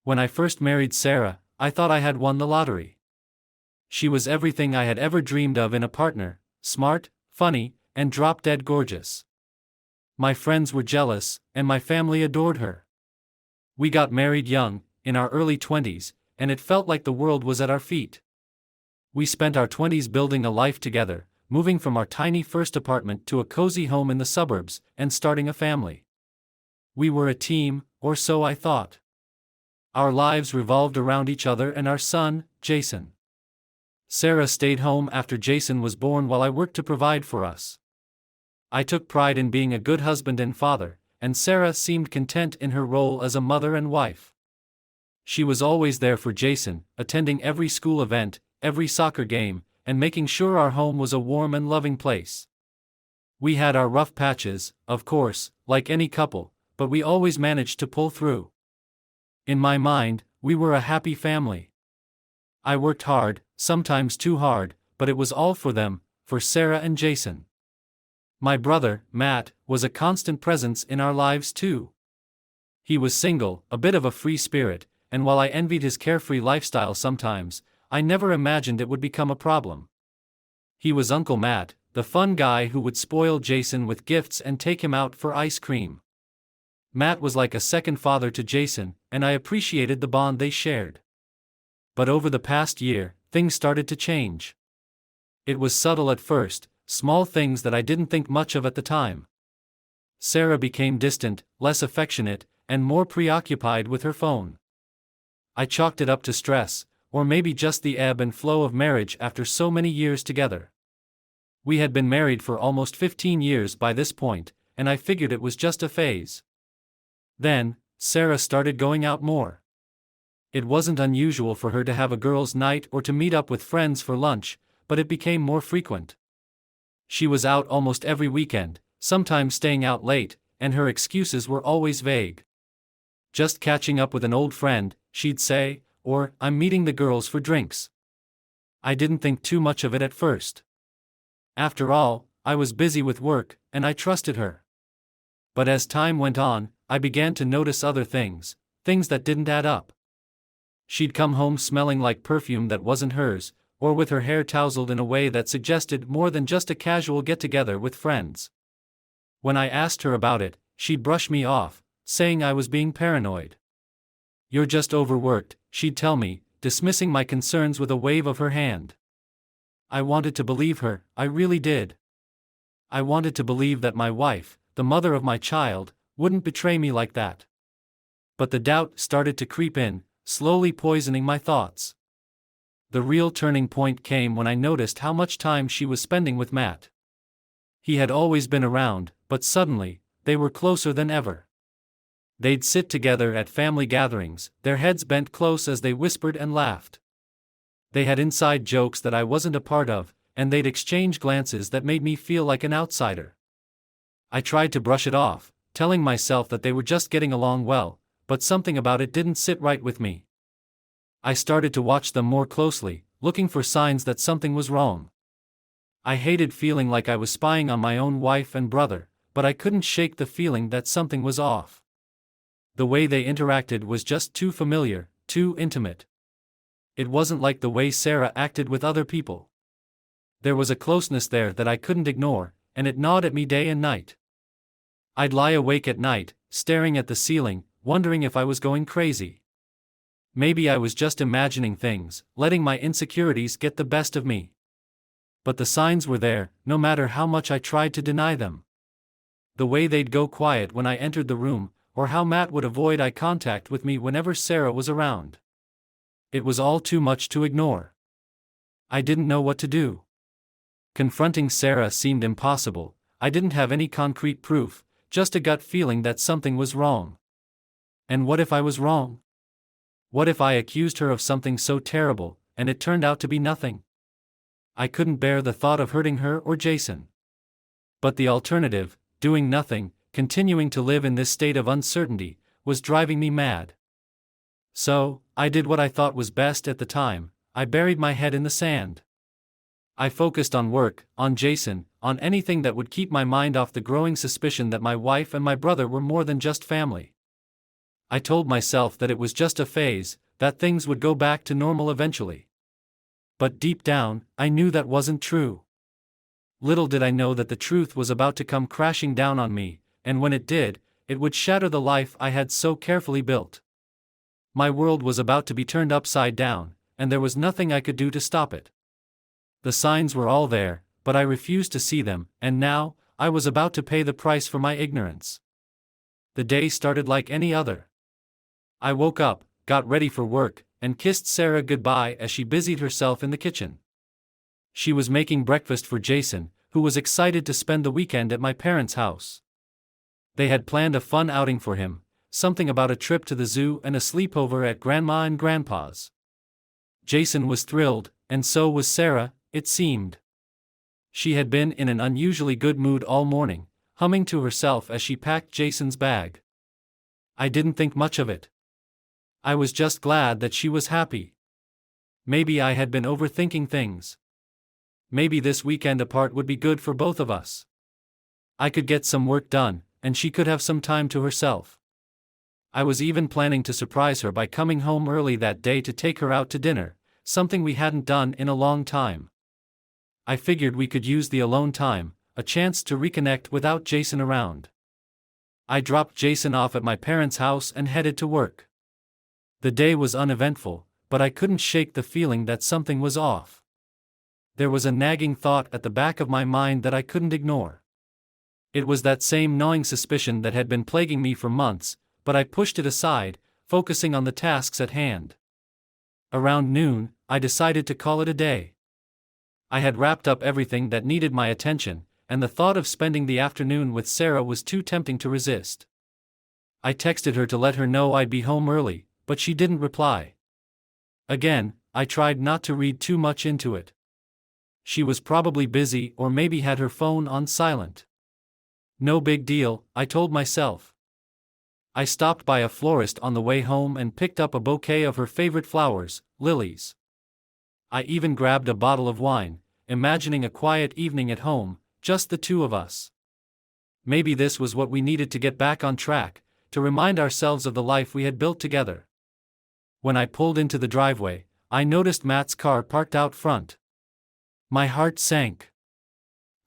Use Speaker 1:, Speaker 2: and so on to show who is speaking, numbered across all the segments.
Speaker 1: When I first married Sarah, I thought I had won the lottery. She was everything I had ever dreamed of in a partner: smart, funny, and drop-dead gorgeous. My friends were jealous, and my family adored her. We got married young, in our early 20s, and it felt like the world was at our feet. We spent our 20s building a life together, moving from our tiny first apartment to a cozy home in the suburbs, and starting a family. We were a team, or so I thought. Our lives revolved around each other and our son, Jason. Sarah stayed home after Jason was born while I worked to provide for us. I took pride in being a good husband and father, and Sarah seemed content in her role as a mother and wife. She was always there for Jason, attending every school event, every soccer game, and making sure our home was a warm and loving place. We had our rough patches, of course, like any couple, but we always managed to pull through. In my mind, we were a happy family. I worked hard, sometimes too hard, but it was all for them, for Sarah and Jason. My brother, Matt, was a constant presence in our lives too. He was single, a bit of a free spirit, and while I envied his carefree lifestyle sometimes, I never imagined it would become a problem. He was Uncle Matt, the fun guy who would spoil Jason with gifts and take him out for ice cream. Matt was like a second father to Jason, and I appreciated the bond they shared. But over the past year, things started to change. It was subtle at first, small things that I didn't think much of at the time. Sarah became distant, less affectionate, and more preoccupied with her phone. I chalked it up to stress, or maybe just the ebb and flow of marriage after so many years together. We had been married for almost 15 years by this point, and I figured it was just a phase. Then, Sarah started going out more. It wasn't unusual for her to have a girls' night or to meet up with friends for lunch, but it became more frequent. She was out almost every weekend, sometimes staying out late, and her excuses were always vague. Just catching up with an old friend, she'd say, or, I'm meeting the girls for drinks. I didn't think too much of it at first. After all, I was busy with work, and I trusted her. But as time went on, I began to notice other things that didn't add up. She'd come home smelling like perfume that wasn't hers, or with her hair tousled in a way that suggested more than just a casual get-together with friends. When I asked her about it, she'd brush me off, saying I was being paranoid. You're just overworked, she'd tell me, dismissing my concerns with a wave of her hand. I wanted to believe her, I really did. I wanted to believe that my wife, the mother of my child, wouldn't betray me like that. But the doubt started to creep in, slowly poisoning my thoughts. The real turning point came when I noticed how much time she was spending with Matt. He had always been around, but suddenly, they were closer than ever. They'd sit together at family gatherings, their heads bent close as they whispered and laughed. They had inside jokes that I wasn't a part of, and they'd exchange glances that made me feel like an outsider. I tried to brush it off, telling myself that they were just getting along well, but something about it didn't sit right with me. I started to watch them more closely, looking for signs that something was wrong. I hated feeling like I was spying on my own wife and brother, but I couldn't shake the feeling that something was off. The way they interacted was just too familiar, too intimate. It wasn't like the way Sarah acted with other people. There was a closeness there that I couldn't ignore, and it gnawed at me day and night. I'd lie awake at night, staring at the ceiling, wondering if I was going crazy. Maybe I was just imagining things, letting my insecurities get the best of me. But the signs were there, no matter how much I tried to deny them. The way they'd go quiet when I entered the room, or how Matt would avoid eye contact with me whenever Sarah was around. It was all too much to ignore. I didn't know what to do. Confronting Sarah seemed impossible. I didn't have any concrete proof, just a gut feeling that something was wrong. And what if I was wrong? What if I accused her of something so terrible, and it turned out to be nothing? I couldn't bear the thought of hurting her or Jason. But the alternative, doing nothing, continuing to live in this state of uncertainty, was driving me mad. So, I did what I thought was best at the time. I buried my head in the sand. I focused on work, on Jason, on anything that would keep my mind off the growing suspicion that my wife and my brother were more than just family. I told myself that it was just a phase, that things would go back to normal eventually. But deep down, I knew that wasn't true. Little did I know that the truth was about to come crashing down on me, and when it did, it would shatter the life I had so carefully built. My world was about to be turned upside down, and there was nothing I could do to stop it. The signs were all there, but I refused to see them, and now, I was about to pay the price for my ignorance. The day started like any other. I woke up, got ready for work, and kissed Sarah goodbye as she busied herself in the kitchen. She was making breakfast for Jason, who was excited to spend the weekend at my parents' house. They had planned a fun outing for him, something about a trip to the zoo and a sleepover at Grandma and Grandpa's. Jason was thrilled, and so was Sarah, it seemed. She had been in an unusually good mood all morning, humming to herself as she packed Jason's bag. I didn't think much of it. I was just glad that she was happy. Maybe I had been overthinking things. Maybe this weekend apart would be good for both of us. I could get some work done, and she could have some time to herself. I was even planning to surprise her by coming home early that day to take her out to dinner, something we hadn't done in a long time. I figured we could use the alone time, a chance to reconnect without Jason around. I dropped Jason off at my parents' house and headed to work. The day was uneventful, but I couldn't shake the feeling that something was off. There was a nagging thought at the back of my mind that I couldn't ignore. It was that same gnawing suspicion that had been plaguing me for months, but I pushed it aside, focusing on the tasks at hand. Around noon, I decided to call it a day. I had wrapped up everything that needed my attention, and the thought of spending the afternoon with Sarah was too tempting to resist. I texted her to let her know I'd be home early, but she didn't reply. Again, I tried not to read too much into it. She was probably busy or maybe had her phone on silent. No big deal, I told myself. I stopped by a florist on the way home and picked up a bouquet of her favorite flowers, lilies. I even grabbed a bottle of wine, imagining a quiet evening at home, just the two of us. Maybe this was what we needed to get back on track, to remind ourselves of the life we had built together. When I pulled into the driveway, I noticed Matt's car parked out front. My heart sank.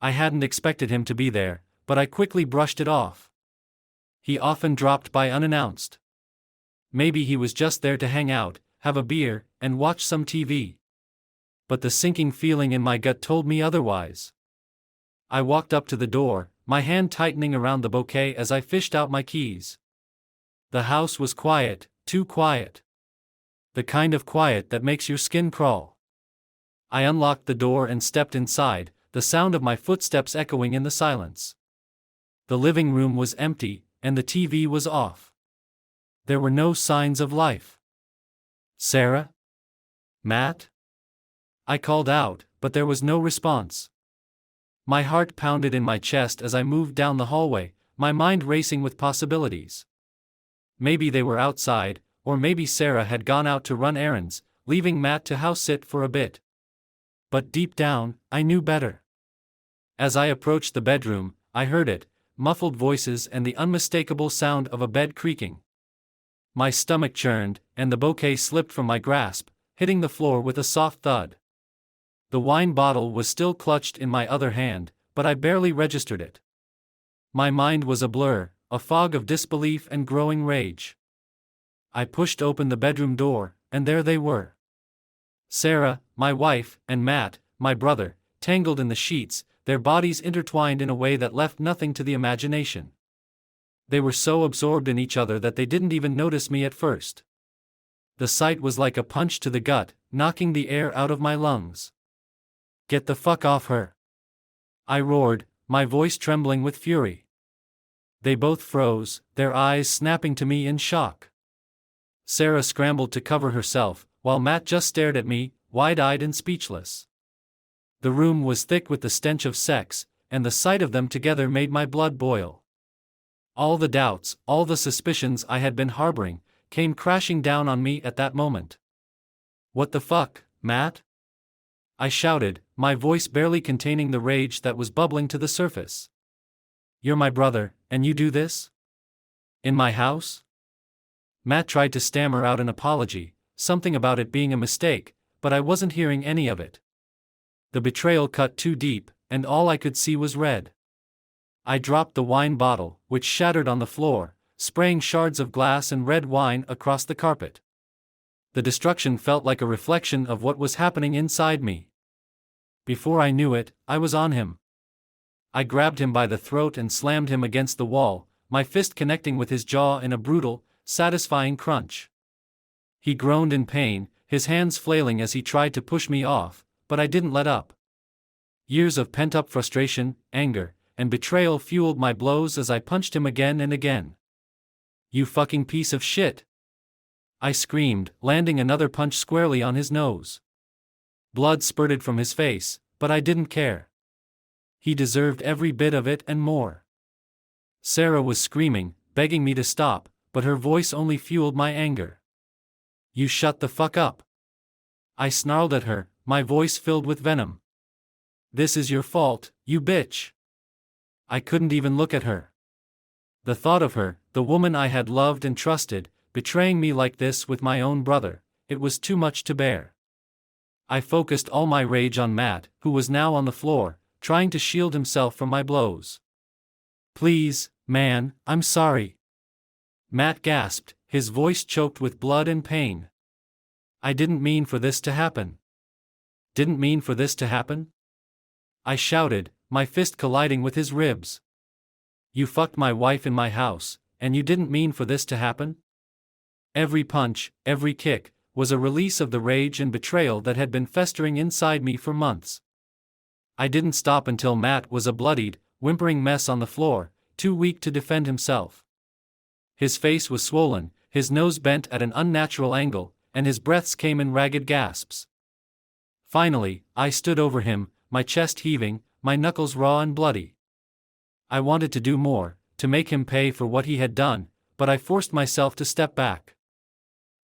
Speaker 1: I hadn't expected him to be there, but I quickly brushed it off. He often dropped by unannounced. Maybe he was just there to hang out, have a beer, and watch some TV. But the sinking feeling in my gut told me otherwise. I walked up to the door, my hand tightening around the bouquet as I fished out my keys. The house was quiet, too quiet. The kind of quiet that makes your skin crawl. I unlocked the door and stepped inside, the sound of my footsteps echoing in the silence. The living room was empty, and the TV was off. There were no signs of life. Sarah? Matt? I called out, but there was no response. My heart pounded in my chest as I moved down the hallway, my mind racing with possibilities. Maybe they were outside, or maybe Sarah had gone out to run errands, leaving Matt to house sit for a bit. But deep down, I knew better. As I approached the bedroom, I heard it, muffled voices and the unmistakable sound of a bed creaking. My stomach churned, and the bouquet slipped from my grasp, hitting the floor with a soft thud. The wine bottle was still clutched in my other hand, but I barely registered it. My mind was a blur, a fog of disbelief and growing rage. I pushed open the bedroom door, and there they were. Sarah, my wife, and Matt, my brother, tangled in the sheets, their bodies intertwined in a way that left nothing to the imagination. They were so absorbed in each other that they didn't even notice me at first. The sight was like a punch to the gut, knocking the air out of my lungs. "Get the fuck off her!" I roared, my voice trembling with fury. They both froze, their eyes snapping to me in shock. Sarah scrambled to cover herself, while Matt just stared at me, wide-eyed and speechless. The room was thick with the stench of sex, and the sight of them together made my blood boil. All the doubts, all the suspicions I had been harboring, came crashing down on me at that moment. "What the fuck, Matt?" I shouted, my voice barely containing the rage that was bubbling to the surface. "You're my brother, and you do this? In my house?" Matt tried to stammer out an apology, something about it being a mistake, but I wasn't hearing any of it. The betrayal cut too deep, and all I could see was red. I dropped the wine bottle, which shattered on the floor, spraying shards of glass and red wine across the carpet. The destruction felt like a reflection of what was happening inside me. Before I knew it, I was on him. I grabbed him by the throat and slammed him against the wall, my fist connecting with his jaw in a brutal, satisfying crunch. He groaned in pain, his hands flailing as he tried to push me off, but I didn't let up. Years of pent-up frustration, anger, and betrayal fueled my blows as I punched him again and again. "You fucking piece of shit!" I screamed, landing another punch squarely on his nose. Blood spurted from his face, but I didn't care. He deserved every bit of it and more. Sarah was screaming, begging me to stop, but her voice only fueled my anger. "You shut the fuck up!" I snarled at her, my voice filled with venom. "This is your fault, you bitch!" I couldn't even look at her. The thought of her, the woman I had loved and trusted, betraying me like this with my own brother, it was too much to bear. I focused all my rage on Matt, who was now on the floor, trying to shield himself from my blows. "Please, man, I'm sorry." Matt gasped, his voice choked with blood and pain. "I didn't mean for this to happen." "Didn't mean for this to happen?" I shouted, my fist colliding with his ribs. "You fucked my wife in my house, and you didn't mean for this to happen?" Every punch, every kick, was a release of the rage and betrayal that had been festering inside me for months. I didn't stop until Matt was a bloodied, whimpering mess on the floor, too weak to defend himself. His face was swollen, his nose bent at an unnatural angle, and his breaths came in ragged gasps. Finally, I stood over him, my chest heaving, my knuckles raw and bloody. I wanted to do more, to make him pay for what he had done, but I forced myself to step back.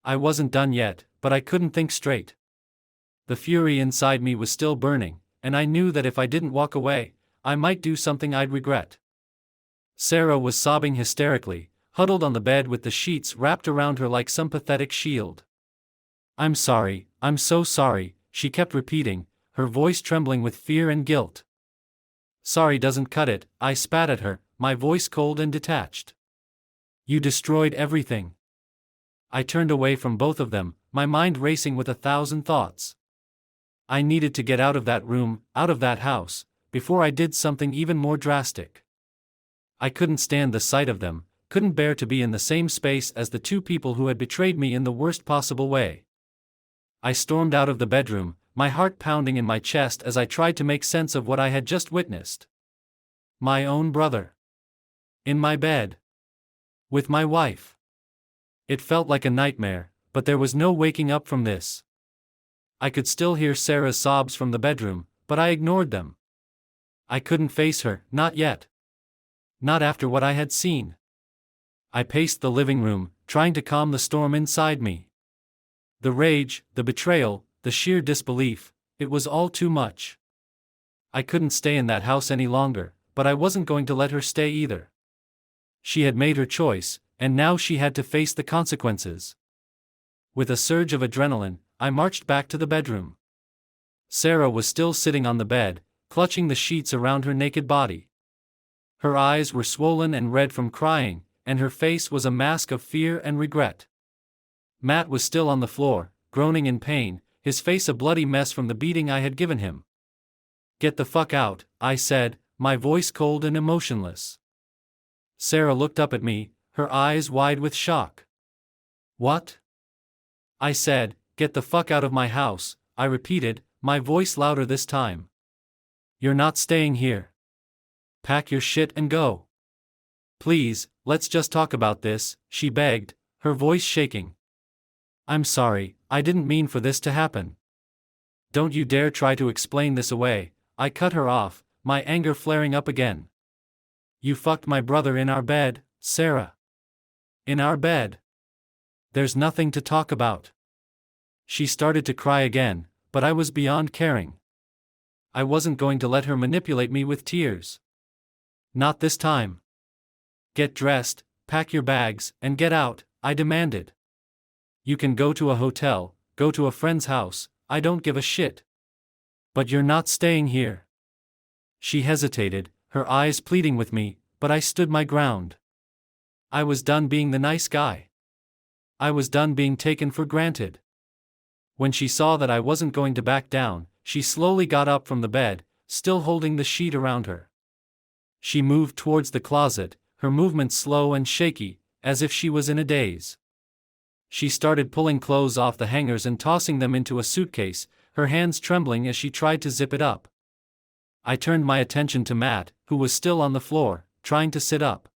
Speaker 1: I wasn't done yet, but I couldn't think straight. The fury inside me was still burning, and I knew that if I didn't walk away, I might do something I'd regret. Sarah was sobbing hysterically, huddled on the bed with the sheets wrapped around her like some pathetic shield. "I'm sorry, I'm so sorry," she kept repeating, her voice trembling with fear and guilt. "Sorry doesn't cut it," I spat at her, my voice cold and detached. "You destroyed everything." I turned away from both of them, my mind racing with 1,000 thoughts. I needed to get out of that room, out of that house, before I did something even more drastic. I couldn't stand the sight of them, couldn't bear to be in the same space as the two people who had betrayed me in the worst possible way. I stormed out of the bedroom, my heart pounding in my chest as I tried to make sense of what I had just witnessed. My own brother. In my bed. With my wife. It felt like a nightmare, but there was no waking up from this. I could still hear Sarah's sobs from the bedroom, but I ignored them. I couldn't face her, not yet. Not after what I had seen. I paced the living room, trying to calm the storm inside me. The rage, the betrayal, the sheer disbelief, it was all too much. I couldn't stay in that house any longer, but I wasn't going to let her stay either. She had made her choice, and now she had to face the consequences. With a surge of adrenaline, I marched back to the bedroom. Sarah was still sitting on the bed, clutching the sheets around her naked body. Her eyes were swollen and red from crying, and her face was a mask of fear and regret. Matt was still on the floor, groaning in pain, his face a bloody mess from the beating I had given him. "Get the fuck out," I said, my voice cold and emotionless. Sarah looked up at me, her eyes wide with shock. "What?" I said. "Get the fuck out of my house," I repeated, my voice louder this time. "You're not staying here. Pack your shit and go. Please, let's just talk about this," she begged, her voice shaking. "I'm sorry, I didn't mean for this to happen." "Don't you dare try to explain this away," I cut her off, my anger flaring up again. "You fucked my brother in our bed, Sarah. In our bed. There's nothing to talk about." She started to cry again, but I was beyond caring. I wasn't going to let her manipulate me with tears. Not this time. "Get dressed, pack your bags, and get out," I demanded. You can go to a hotel, go to a friend's house, I don't give a shit. But you're not staying here. She hesitated, her eyes pleading with me, but I stood my ground. I was done being the nice guy. I was done being taken for granted. When she saw that I wasn't going to back down, she slowly got up from the bed, still holding the sheet around her. She moved towards the closet, her movements slow and shaky, as if she was in a daze. She started pulling clothes off the hangers and tossing them into a suitcase, her hands trembling as she tried to zip it up. I turned my attention to Matt, who was still on the floor, trying to sit up.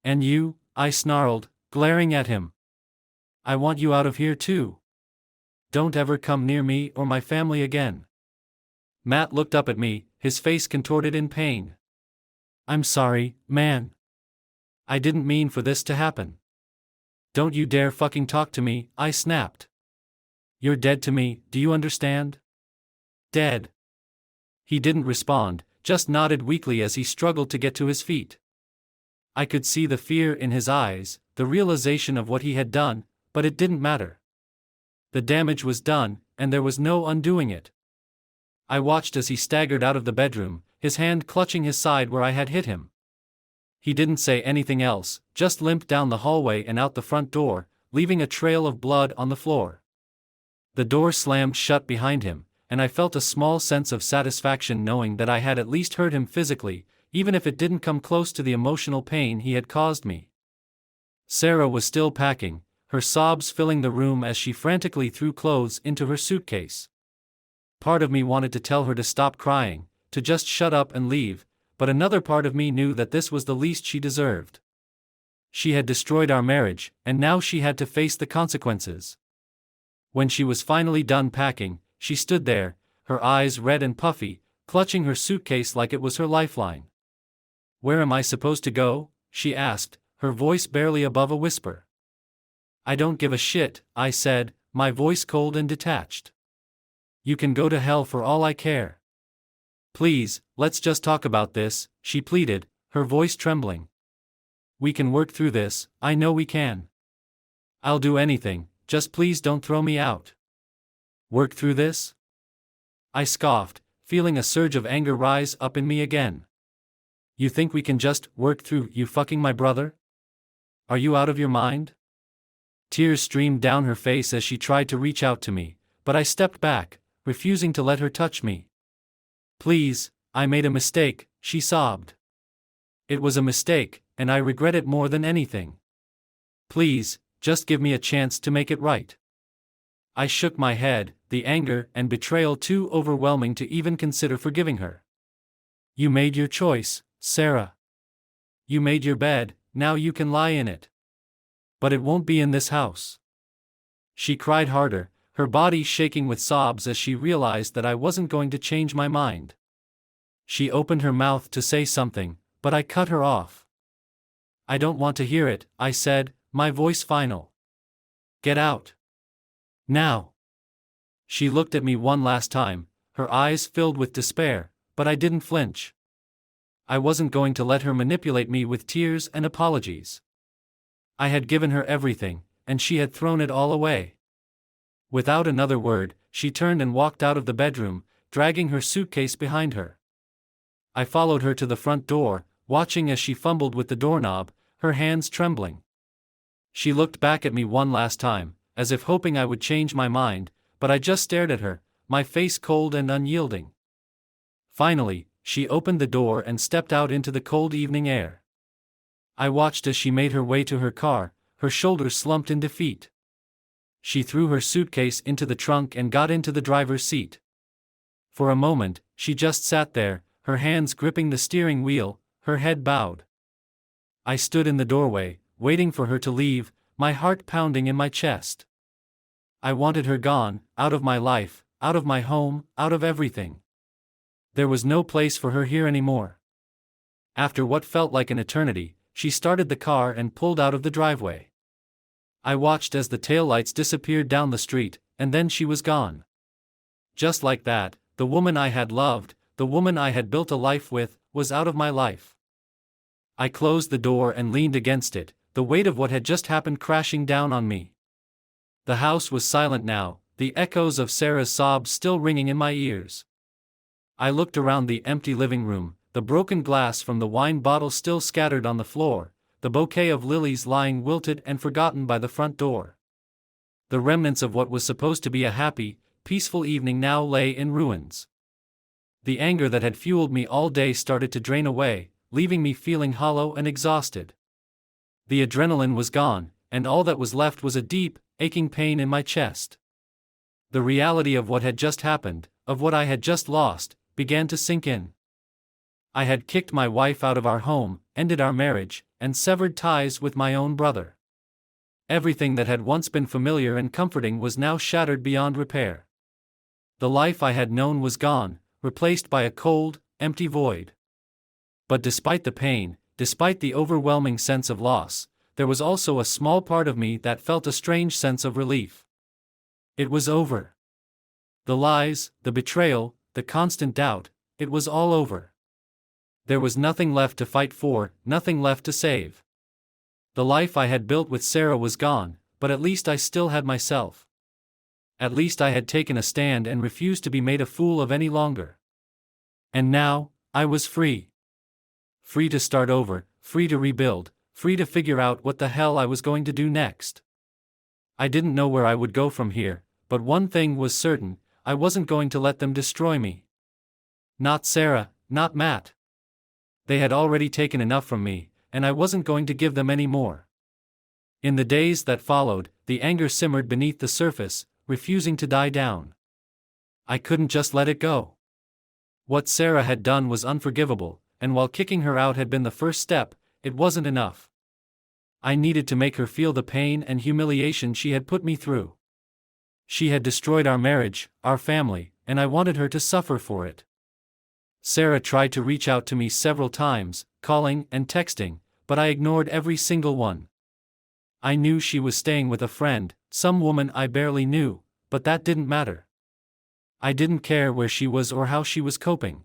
Speaker 1: And you? I snarled, glaring at him. I want you out of here too. Don't ever come near me or my family again. Matt looked up at me, his face contorted in pain. I'm sorry, man. I didn't mean for this to happen. Don't you dare fucking talk to me, I snapped. You're dead to me, do you understand? Dead. He didn't respond, just nodded weakly as he struggled to get to his feet. I could see the fear in his eyes, the realization of what he had done, but it didn't matter. The damage was done, and there was no undoing it. I watched as he staggered out of the bedroom, his hand clutching his side where I had hit him. He didn't say anything else, just limped down the hallway and out the front door, leaving a trail of blood on the floor. The door slammed shut behind him, and I felt a small sense of satisfaction knowing that I had at least hurt him physically, even if it didn't come close to the emotional pain he had caused me. Sarah was still packing, her sobs filling the room as she frantically threw clothes into her suitcase. Part of me wanted to tell her to stop crying, to just shut up and leave, but another part of me knew that this was the least she deserved. She had destroyed our marriage, and now she had to face the consequences. When she was finally done packing, she stood there, her eyes red and puffy, clutching her suitcase like it was her lifeline. Where am I supposed to go? She asked, her voice barely above a whisper. I don't give a shit, I said, my voice cold and detached. You can go to hell for all I care. Please, let's just talk about this, she pleaded, her voice trembling. We can work through this, I know we can. I'll do anything, just please don't throw me out. Work through this? I scoffed, feeling a surge of anger rise up in me again. You think we can just work through you fucking my brother? Are you out of your mind? Tears streamed down her face as she tried to reach out to me, but I stepped back, refusing to let her touch me. Please, I made a mistake, she sobbed. It was a mistake, and I regret it more than anything. Please, just give me a chance to make it right. I shook my head, the anger and betrayal too overwhelming to even consider forgiving her. You made your choice, Sarah. You made your bed, now you can lie in it. But it won't be in this house. She cried harder, her body shaking with sobs as she realized that I wasn't going to change my mind. She opened her mouth to say something, but I cut her off. I don't want to hear it, I said, my voice final. Get out. Now. She looked at me one last time, her eyes filled with despair, but I didn't flinch. I wasn't going to let her manipulate me with tears and apologies. I had given her everything, and she had thrown it all away. Without another word, she turned and walked out of the bedroom, dragging her suitcase behind her. I followed her to the front door, watching as she fumbled with the doorknob, her hands trembling. She looked back at me one last time, as if hoping I would change my mind, but I just stared at her, my face cold and unyielding. Finally, she opened the door and stepped out into the cold evening air. I watched as she made her way to her car, her shoulders slumped in defeat. She threw her suitcase into the trunk and got into the driver's seat. For a moment, she just sat there, her hands gripping the steering wheel, her head bowed. I stood in the doorway, waiting for her to leave, my heart pounding in my chest. I wanted her gone, out of my life, out of my home, out of everything. There was no place for her here anymore. After what felt like an eternity, she started the car and pulled out of the driveway. I watched as the taillights disappeared down the street, and then she was gone. Just like that, the woman I had loved, the woman I had built a life with, was out of my life. I closed the door and leaned against it, the weight of what had just happened crashing down on me. The house was silent now, the echoes of Sarah's sobs still ringing in my ears. I looked around the empty living room, the broken glass from the wine bottle still scattered on the floor, the bouquet of lilies lying wilted and forgotten by the front door. The remnants of what was supposed to be a happy, peaceful evening now lay in ruins. The anger that had fueled me all day started to drain away, leaving me feeling hollow and exhausted. The adrenaline was gone, and all that was left was a deep, aching pain in my chest. The reality of what had just happened, of what I had just lost, began to sink in. I had kicked my wife out of our home, ended our marriage, and severed ties with my own brother. Everything that had once been familiar and comforting was now shattered beyond repair. The life I had known was gone, replaced by a cold, empty void. But despite the pain, despite the overwhelming sense of loss, there was also a small part of me that felt a strange sense of relief. It was over. The lies, the betrayal, the constant doubt, it was all over. There was nothing left to fight for, nothing left to save. The life I had built with Sarah was gone, but at least I still had myself. At least I had taken a stand and refused to be made a fool of any longer. And now, I was free. Free to start over, free to rebuild, free to figure out what the hell I was going to do next. I didn't know where I would go from here, but one thing was certain, I wasn't going to let them destroy me. Not Sarah, not Matt. They had already taken enough from me, and I wasn't going to give them any more. In the days that followed, the anger simmered beneath the surface, refusing to die down. I couldn't just let it go. What Sarah had done was unforgivable, and while kicking her out had been the first step, it wasn't enough. I needed to make her feel the pain and humiliation she had put me through. She had destroyed our marriage, our family, and I wanted her to suffer for it. Sarah tried to reach out to me several times, calling and texting, but I ignored every single one. I knew she was staying with a friend, some woman I barely knew, but that didn't matter. I didn't care where she was or how she was coping.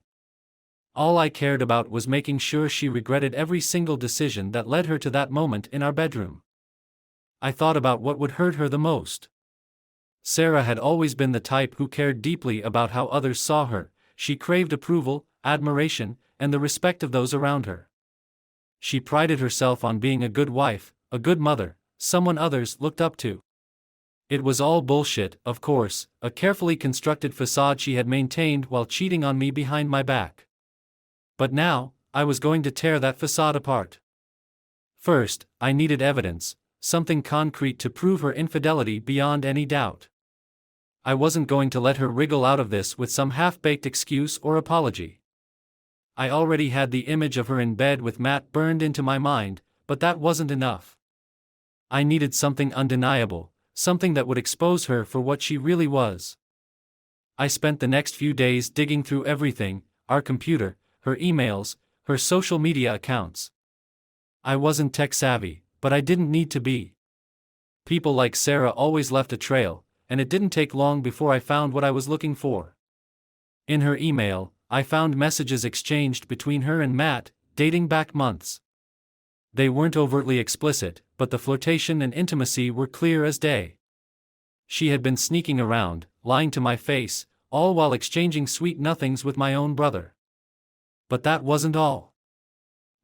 Speaker 1: All I cared about was making sure she regretted every single decision that led her to that moment in our bedroom. I thought about what would hurt her the most. Sarah had always been the type who cared deeply about how others saw her. She craved approval, admiration, and the respect of those around her. She prided herself on being a good wife, a good mother, someone others looked up to. It was all bullshit, of course, a carefully constructed facade she had maintained while cheating on me behind my back. But now, I was going to tear that facade apart. First, I needed evidence, something concrete to prove her infidelity beyond any doubt. I wasn't going to let her wriggle out of this with some half-baked excuse or apology. I already had the image of her in bed with Matt burned into my mind, but that wasn't enough. I needed something undeniable, something that would expose her for what she really was. I spent the next few days digging through everything, our computer, her emails, her social media accounts. I wasn't tech-savvy, but I didn't need to be. People like Sarah always left a trail, and it didn't take long before I found what I was looking for. In her email, I found messages exchanged between her and Matt, dating back months. They weren't overtly explicit, but the flirtation and intimacy were clear as day. She had been sneaking around, lying to my face, all while exchanging sweet nothings with my own brother. But that wasn't all.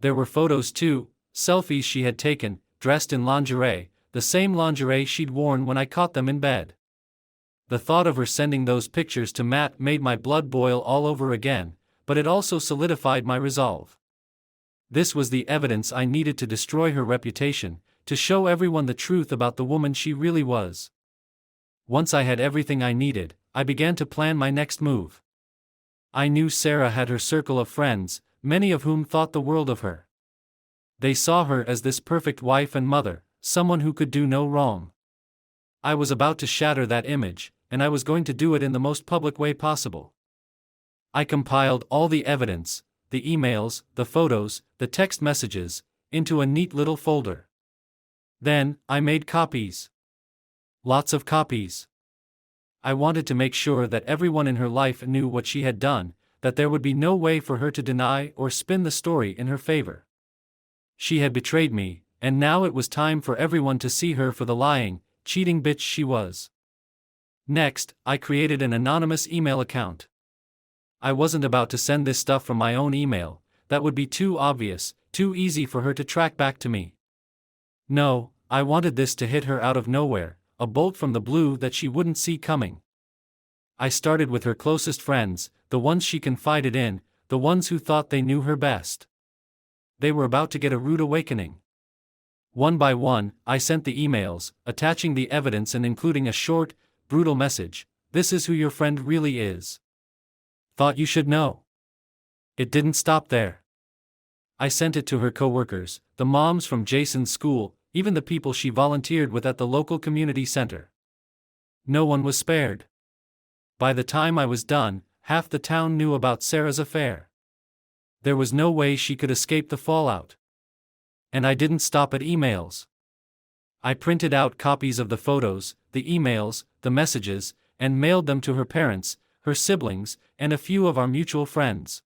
Speaker 1: There were photos too, selfies she had taken, dressed in lingerie, the same lingerie she'd worn when I caught them in bed. The thought of her sending those pictures to Matt made my blood boil all over again, but it also solidified my resolve. This was the evidence I needed to destroy her reputation, to show everyone the truth about the woman she really was. Once I had everything I needed, I began to plan my next move. I knew Sarah had her circle of friends, many of whom thought the world of her. They saw her as this perfect wife and mother, someone who could do no wrong. I was about to shatter that image, and I was going to do it in the most public way possible. I compiled all the evidence, the emails, the photos, the text messages, into a neat little folder. Then, I made copies. Lots of copies. I wanted to make sure that everyone in her life knew what she had done, that there would be no way for her to deny or spin the story in her favor. She had betrayed me, and now it was time for everyone to see her for the lying, cheating bitch she was. Next, I created an anonymous email account. I wasn't about to send this stuff from my own email, that would be too obvious, too easy for her to track back to me. No, I wanted this to hit her out of nowhere, a bolt from the blue that she wouldn't see coming. I started with her closest friends, the ones she confided in, the ones who thought they knew her best. They were about to get a rude awakening. One by one, I sent the emails, attaching the evidence and including a short, brutal message: "This is who your friend really is. Thought you should know." It didn't stop there. I sent it to her coworkers, the moms from Jason's school, even the people she volunteered with at the local community center. No one was spared. By the time I was done, half the town knew about Sarah's affair. There was no way she could escape the fallout. And I didn't stop at emails. I printed out copies of the photos, the emails, the messages, and mailed them to her parents, her siblings, and a few of our mutual friends.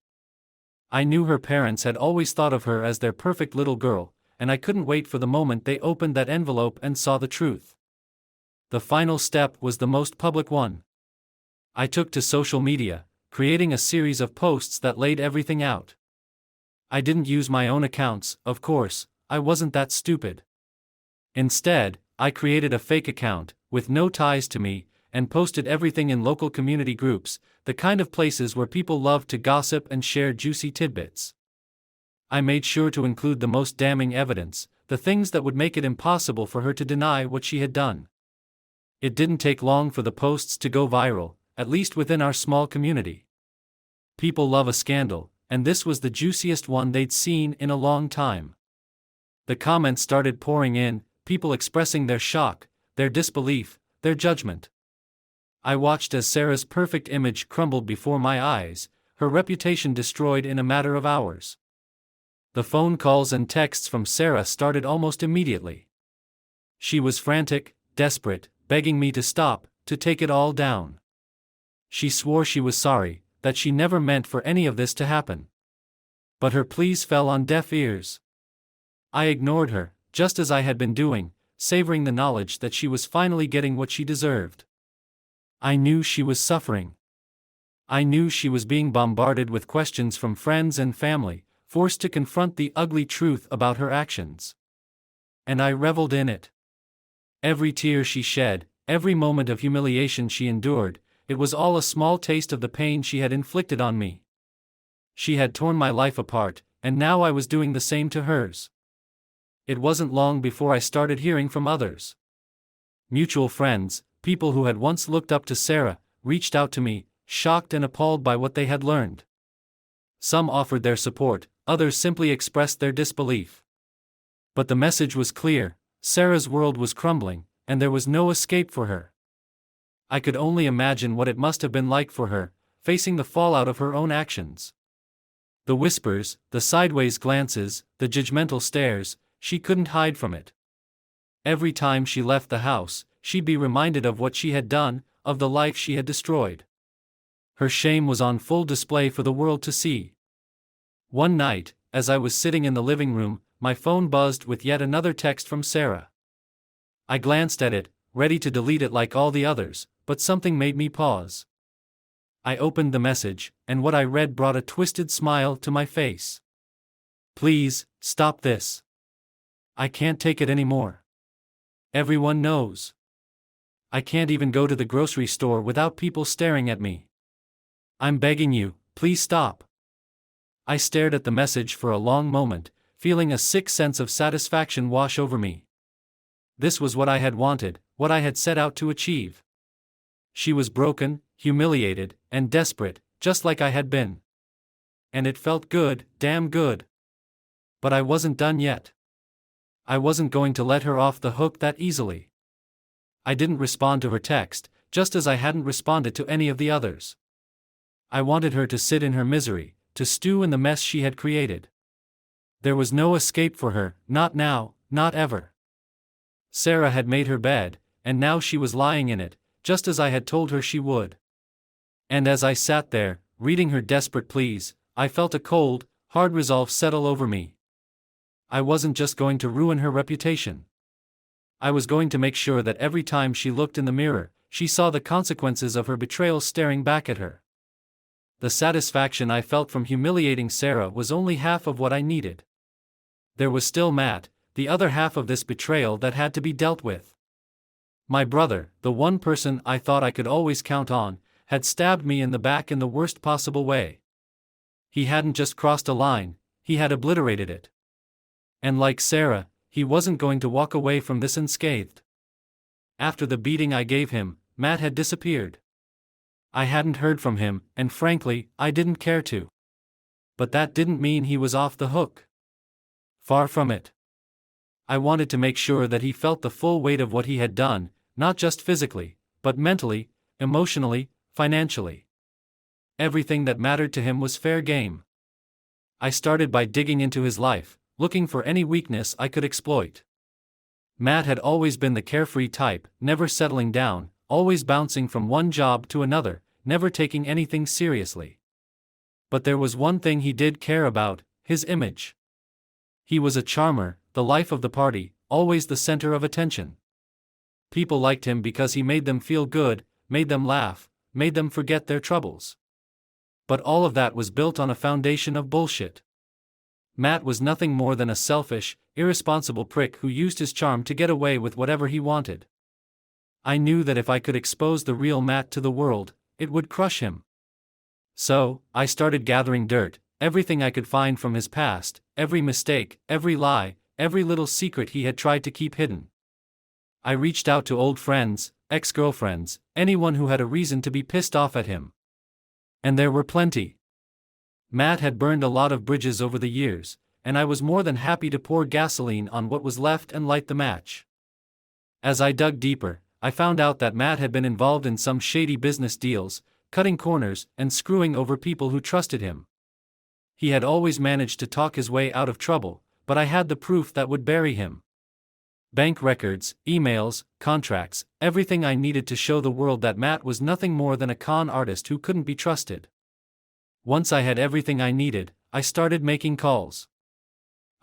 Speaker 1: I knew her parents had always thought of her as their perfect little girl, and I couldn't wait for the moment they opened that envelope and saw the truth. The final step was the most public one. I took to social media, creating a series of posts that laid everything out. I didn't use my own accounts, of course, I wasn't that stupid. Instead, I created a fake account, with no ties to me, and posted everything in local community groups, the kind of places where people love to gossip and share juicy tidbits. I made sure to include the most damning evidence, the things that would make it impossible for her to deny what she had done. It didn't take long for the posts to go viral, at least within our small community. People love a scandal, and this was the juiciest one they'd seen in a long time. The comments started pouring in, people expressing their shock, their disbelief, their judgment. I watched as Sarah's perfect image crumbled before my eyes, her reputation destroyed in a matter of hours. The phone calls and texts from Sarah started almost immediately. She was frantic, desperate, begging me to stop, to take it all down. She swore she was sorry, that she never meant for any of this to happen. But her pleas fell on deaf ears. I ignored her, just as I had been doing, savoring the knowledge that she was finally getting what she deserved. I knew she was suffering. I knew she was being bombarded with questions from friends and family, forced to confront the ugly truth about her actions. And I reveled in it. Every tear she shed, every moment of humiliation she endured, it was all a small taste of the pain she had inflicted on me. She had torn my life apart, and now I was doing the same to hers. It wasn't long before I started hearing from others. Mutual friends, people who had once looked up to Sarah, reached out to me, shocked and appalled by what they had learned. Some offered their support, others simply expressed their disbelief. But the message was clear: Sarah's world was crumbling, and there was no escape for her. I could only imagine what it must have been like for her, facing the fallout of her own actions. The whispers, the sideways glances, the judgmental stares, she couldn't hide from it. Every time she left the house, she'd be reminded of what she had done, of the life she had destroyed. Her shame was on full display for the world to see. One night, as I was sitting in the living room, my phone buzzed with yet another text from Sarah. I glanced at it, ready to delete it like all the others, but something made me pause. I opened the message, and what I read brought a twisted smile to my face. "Please, stop this. I can't take it anymore. Everyone knows. I can't even go to the grocery store without people staring at me. I'm begging you, please stop." I stared at the message for a long moment, feeling a sick sense of satisfaction wash over me. This was what I had wanted, what I had set out to achieve. She was broken, humiliated, and desperate, just like I had been. And it felt good, damn good. But I wasn't done yet. I wasn't going to let her off the hook that easily. I didn't respond to her text, just as I hadn't responded to any of the others. I wanted her to sit in her misery, to stew in the mess she had created. There was no escape for her, not now, not ever. Sarah had made her bed, and now she was lying in it, just as I had told her she would. And as I sat there, reading her desperate pleas, I felt a cold, hard resolve settle over me. I wasn't just going to ruin her reputation. I was going to make sure that every time she looked in the mirror, she saw the consequences of her betrayal staring back at her. The satisfaction I felt from humiliating Sarah was only half of what I needed. There was still Matt, the other half of this betrayal that had to be dealt with. My brother, the one person I thought I could always count on, had stabbed me in the back in the worst possible way. He hadn't just crossed a line, he had obliterated it. And like Sarah, he wasn't going to walk away from this unscathed. After the beating I gave him, Matt had disappeared. I hadn't heard from him, and frankly, I didn't care to. But that didn't mean he was off the hook. Far from it. I wanted to make sure that he felt the full weight of what he had done, not just physically, but mentally, emotionally, financially. Everything that mattered to him was fair game. I started by digging into his life, looking for any weakness I could exploit. Matt had always been the carefree type, never settling down, always bouncing from one job to another, never taking anything seriously. But there was one thing he did care about: his image. He was a charmer, the life of the party, always the center of attention. People liked him because he made them feel good, made them laugh, made them forget their troubles. But all of that was built on a foundation of bullshit. Matt was nothing more than a selfish, irresponsible prick who used his charm to get away with whatever he wanted. I knew that if I could expose the real Matt to the world, it would crush him. So, I started gathering dirt, everything I could find from his past, every mistake, every lie, every little secret he had tried to keep hidden. I reached out to old friends, ex-girlfriends, anyone who had a reason to be pissed off at him. And there were plenty. Matt had burned a lot of bridges over the years, and I was more than happy to pour gasoline on what was left and light the match. As I dug deeper, I found out that Matt had been involved in some shady business deals, cutting corners and screwing over people who trusted him. He had always managed to talk his way out of trouble, but I had the proof that would bury him. Bank records, emails, contracts, everything I needed to show the world that Matt was nothing more than a con artist who couldn't be trusted. Once I had everything I needed, I started making calls.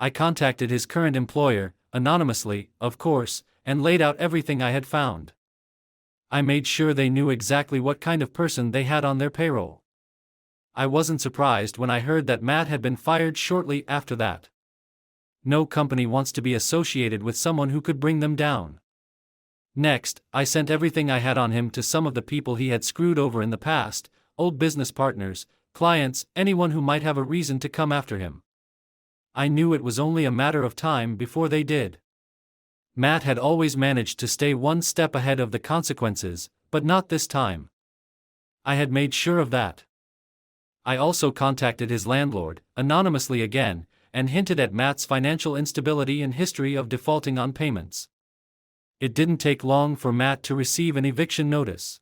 Speaker 1: I contacted his current employer, anonymously, of course, and laid out everything I had found. I made sure they knew exactly what kind of person they had on their payroll. I wasn't surprised when I heard that Matt had been fired shortly after that. No company wants to be associated with someone who could bring them down. Next, I sent everything I had on him to some of the people he had screwed over in the past, old business partners, clients, anyone who might have a reason to come after him. I knew it was only a matter of time before they did. Matt had always managed to stay one step ahead of the consequences, but not this time. I had made sure of that. I also contacted his landlord, anonymously again, and hinted at Matt's financial instability and history of defaulting on payments. It didn't take long for Matt to receive an eviction notice.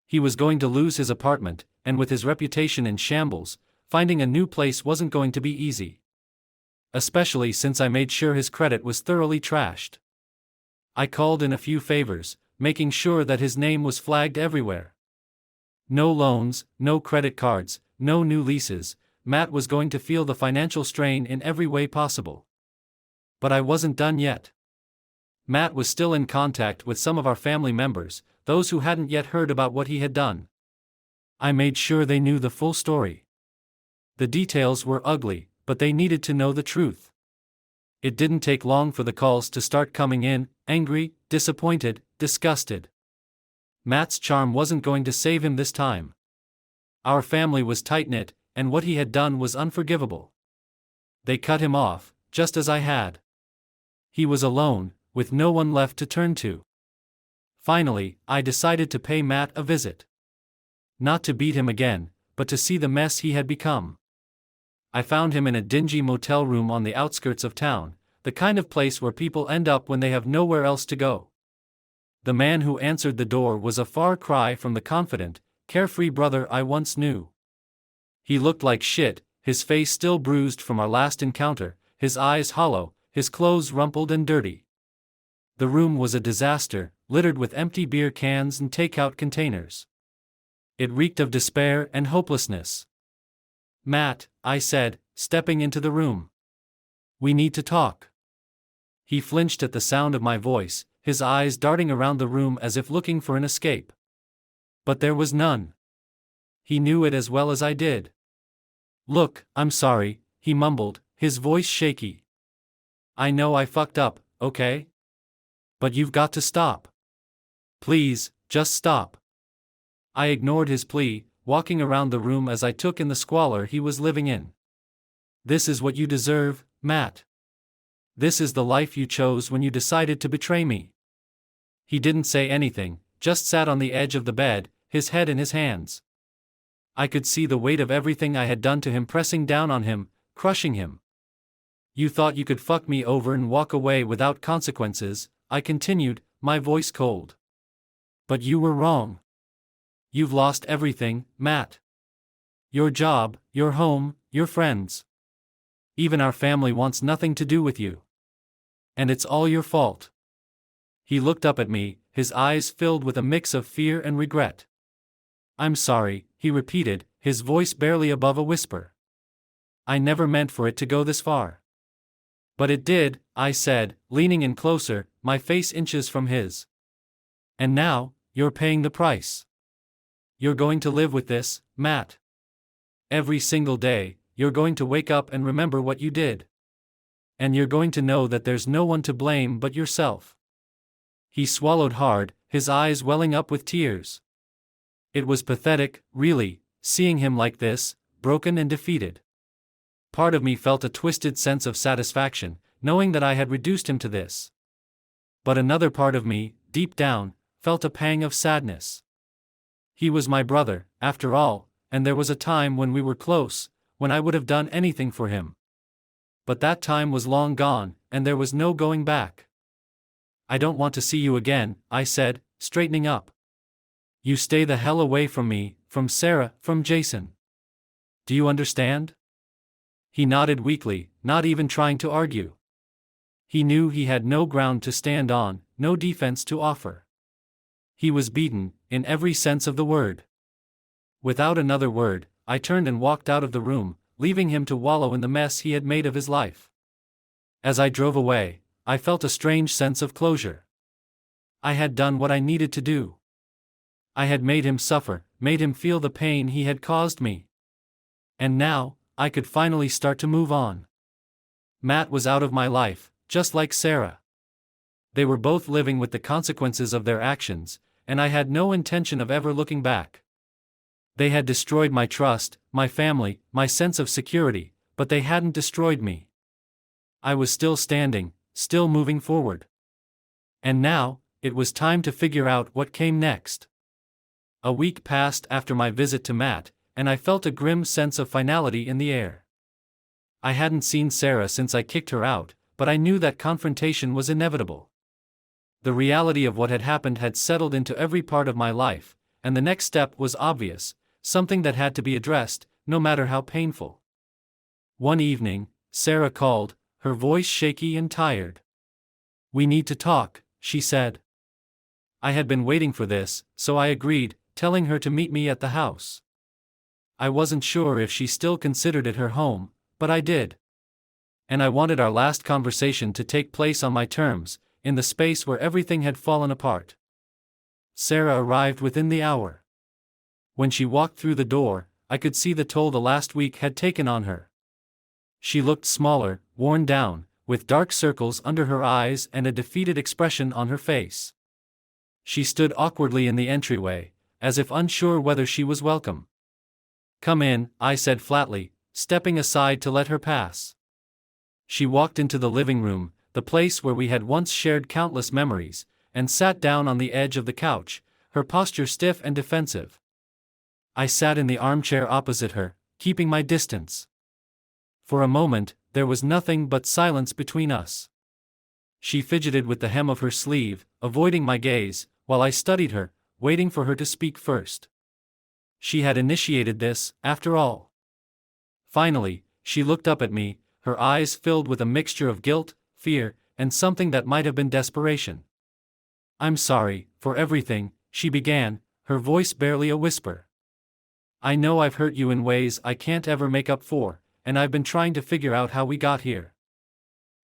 Speaker 1: He was going to lose his apartment, and with his reputation in shambles, finding a new place wasn't going to be easy. Especially since I made sure his credit was thoroughly trashed. I called in a few favors, making sure that his name was flagged everywhere. No loans, no credit cards, no new leases. Matt was going to feel the financial strain in every way possible. But I wasn't done yet. Matt was still in contact with some of our family members, those who hadn't yet heard about what he had done. I made sure they knew the full story. The details were ugly, but they needed to know the truth. It didn't take long for the calls to start coming in, angry, disappointed, disgusted. Matt's charm wasn't going to save him this time. Our family was tight-knit, and what he had done was unforgivable. They cut him off, just as I had. He was alone, with no one left to turn to. Finally, I decided to pay Matt a visit. Not to beat him again, but to see the mess he had become. I found him in a dingy motel room on the outskirts of town, the kind of place where people end up when they have nowhere else to go. The man who answered the door was a far cry from the confident, carefree brother I once knew. He looked like shit, his face still bruised from our last encounter, his eyes hollow, his clothes rumpled and dirty. The room was a disaster, littered with empty beer cans and takeout containers. It reeked of despair and hopelessness. "Matt," I said, stepping into the room. We need to talk. He flinched at the sound of my voice, his eyes darting around the room as if looking for an escape. But there was none. He knew it as well as I did. Look, I'm sorry, he mumbled, his voice shaky. I know I fucked up, okay? But you've got to stop. Please, just stop. I ignored his plea, walking around the room as I took in the squalor he was living in. This is what you deserve, Matt. This is the life you chose when you decided to betray me. He didn't say anything, just sat on the edge of the bed, his head in his hands. I could see the weight of everything I had done to him pressing down on him, crushing him. You thought you could fuck me over and walk away without consequences, I continued, my voice cold. But you were wrong. You've lost everything, Matt. Your job, your home, your friends. Even our family wants nothing to do with you. And it's all your fault. He looked up at me, his eyes filled with a mix of fear and regret. I'm sorry, he repeated, his voice barely above a whisper. I never meant for it to go this far. But it did, I said, leaning in closer, my face inches from his. And now, you're paying the price. You're going to live with this, Matt. Every single day, you're going to wake up and remember what you did. And you're going to know that there's no one to blame but yourself. He swallowed hard, his eyes welling up with tears. It was pathetic, really, seeing him like this, broken and defeated. Part of me felt a twisted sense of satisfaction, knowing that I had reduced him to this. But another part of me, deep down, felt a pang of sadness. He was my brother, after all, and there was a time when we were close, when I would have done anything for him. But that time was long gone, and there was no going back. I don't want to see you again, I said, straightening up. You stay the hell away from me, from Sarah, from Jason. Do you understand? He nodded weakly, not even trying to argue. He knew he had no ground to stand on, no defense to offer. He was beaten, in every sense of the word. Without another word, I turned and walked out of the room, leaving him to wallow in the mess he had made of his life. As I drove away, I felt a strange sense of closure. I had done what I needed to do. I had made him suffer, made him feel the pain he had caused me. And now, I could finally start to move on. Matt was out of my life, just like Sarah. They were both living with the consequences of their actions, and I had no intention of ever looking back. They had destroyed my trust, my family, my sense of security, but they hadn't destroyed me. I was still standing, still moving forward. And now, it was time to figure out what came next. A week passed after my visit to Matt, and I felt a grim sense of finality in the air. I hadn't seen Sarah since I kicked her out, but I knew that confrontation was inevitable. The reality of what had happened had settled into every part of my life, and the next step was obvious, something that had to be addressed, no matter how painful. One evening, Sarah called, her voice shaky and tired. We need to talk, she said. I had been waiting for this, so I agreed, telling her to meet me at the house. I wasn't sure if she still considered it her home, but I did. And I wanted our last conversation to take place on my terms, in the space where everything had fallen apart. Sarah arrived within the hour. When she walked through the door, I could see the toll the last week had taken on her. She looked smaller, worn down, with dark circles under her eyes and a defeated expression on her face. She stood awkwardly in the entryway, as if unsure whether she was welcome. Come in, I said flatly, stepping aside to let her pass. She walked into the living room, the place where we had once shared countless memories, and sat down on the edge of the couch, her posture stiff and defensive. I sat in the armchair opposite her, keeping my distance. For a moment, there was nothing but silence between us. She fidgeted with the hem of her sleeve, avoiding my gaze, while I studied her, waiting for her to speak first. She had initiated this, after all. Finally, she looked up at me, her eyes filled with a mixture of guilt, fear, and something that might have been desperation. I'm sorry, for everything, she began, her voice barely a whisper. I know I've hurt you in ways I can't ever make up for, and I've been trying to figure out how we got here.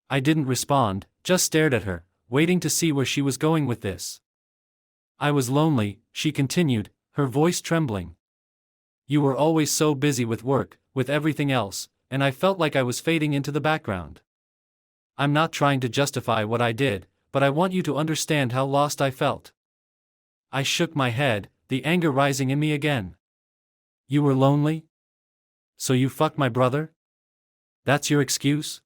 Speaker 1: I didn't respond, just stared at her, waiting to see where she was going with this. I was lonely, she continued, her voice trembling. You were always so busy with work, with everything else, and I felt like I was fading into the background. I'm not trying to justify what I did, but I want you to understand how lost I felt. I shook my head, the anger rising in me again. You were lonely? So you fucked my brother? That's your excuse?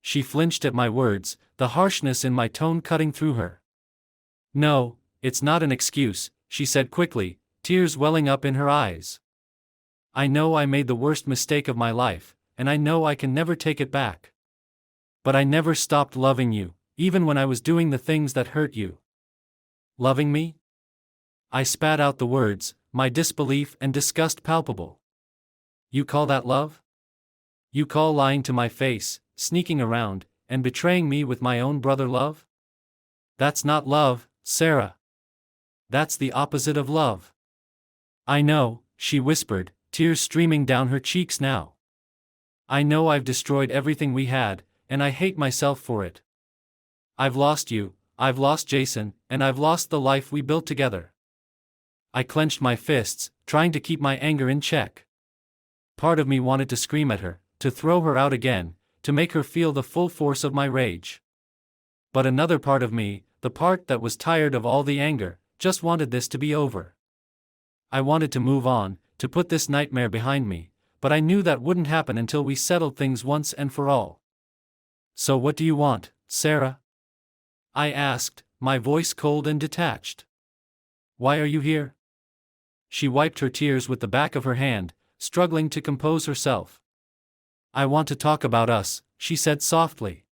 Speaker 1: She flinched at my words, the harshness in my tone cutting through her. No, it's not an excuse, she said quickly, tears welling up in her eyes. I know I made the worst mistake of my life, and I know I can never take it back. But I never stopped loving you, even when I was doing the things that hurt you. Loving me? I spat out the words, my disbelief and disgust palpable. You call that love? You call lying to my face, sneaking around, and betraying me with my own brother love? That's not love, Sarah. That's the opposite of love. I know, she whispered, tears streaming down her cheeks now. I know I've destroyed everything we had, and I hate myself for it. I've lost you, I've lost Jason, and I've lost the life we built together. I clenched my fists, trying to keep my anger in check. Part of me wanted to scream at her, to throw her out again, to make her feel the full force of my rage. But another part of me, the part that was tired of all the anger, just wanted this to be over. I wanted to move on, to put this nightmare behind me, but I knew that wouldn't happen until we settled things once and for all. So what do you want, Sarah? I asked, my voice cold and detached. Why are you here? She wiped her tears with the back of her hand, struggling to compose herself. I want to talk about us, she said softly.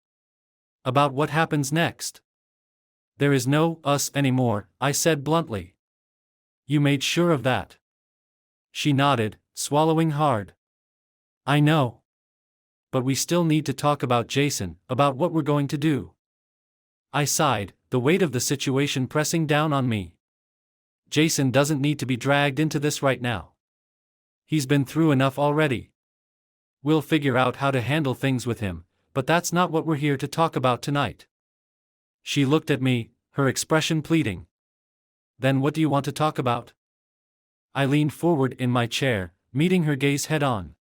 Speaker 1: About what happens next. There is no us anymore, I said bluntly. You made sure of that. She nodded, swallowing hard. I know. But we still need to talk about Jason, about what we're going to do. I sighed, the weight of the situation pressing down on me. Jason doesn't need to be dragged into this right now. He's been through enough already. We'll figure out how to handle things with him, but that's not what we're here to talk about tonight. She looked at me, her expression pleading. Then what do you want to talk about? I leaned forward in my chair, meeting her gaze head-on.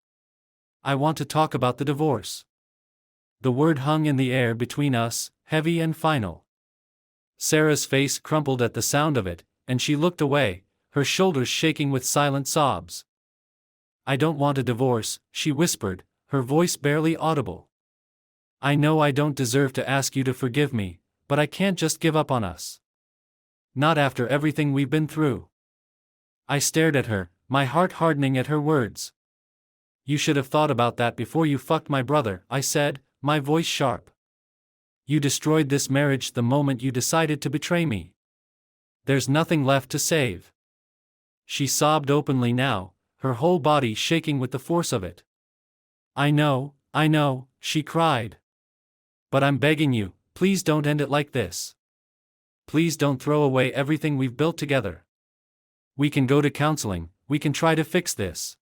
Speaker 1: I want to talk about the divorce. The word hung in the air between us, heavy and final. Sarah's face crumpled at the sound of it, and she looked away, her shoulders shaking with silent sobs. I don't want a divorce, she whispered, her voice barely audible. I know I don't deserve to ask you to forgive me, but I can't just give up on us. Not after everything we've been through. I stared at her, my heart hardening at her words. You should have thought about that before you fucked my brother, I said, my voice sharp. You destroyed this marriage the moment you decided to betray me. There's nothing left to save. She sobbed openly now, her whole body shaking with the force of it. I know, she cried. But I'm begging you, please don't end it like this. Please don't throw away everything we've built together. We can go to counseling, we can try to fix this.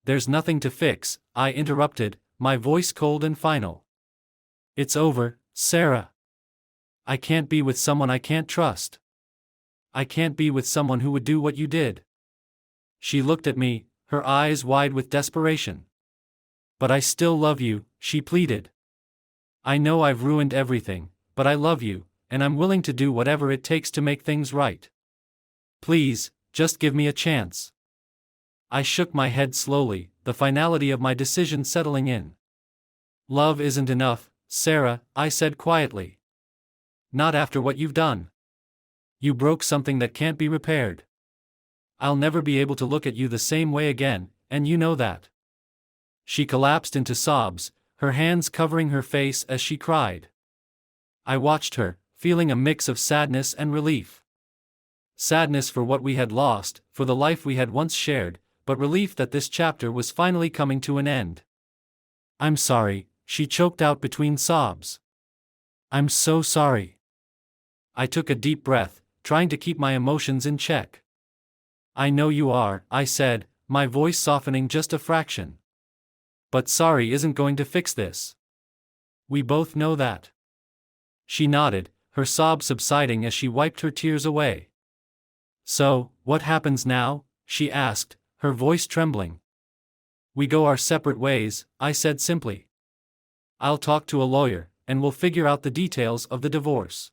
Speaker 1: There's nothing to fix, I interrupted, my voice cold and final. It's over, Sarah. I can't be with someone I can't trust. I can't be with someone who would do what you did. She looked at me, her eyes wide with desperation. But I still love you, she pleaded. I know I've ruined everything, but I love you, and I'm willing to do whatever it takes to make things right. Please, just give me a chance. I shook my head slowly, the finality of my decision settling in. Love isn't enough, Sarah, I said quietly. Not after what you've done. You broke something that can't be repaired. I'll never be able to look at you the same way again, and you know that. She collapsed into sobs, her hands covering her face as she cried. I watched her, feeling a mix of sadness and relief. Sadness for what we had lost, for the life we had once shared, but relief that this chapter was finally coming to an end. I'm sorry, she choked out between sobs. I'm so sorry. I took a deep breath, trying to keep my emotions in check. I know you are, I said, my voice softening just a fraction. But sorry isn't going to fix this. We both know that. She nodded, her sob subsiding as she wiped her tears away. So, what happens now? She asked, her voice trembling. We go our separate ways, I said simply. I'll talk to a lawyer, and we'll figure out the details of the divorce.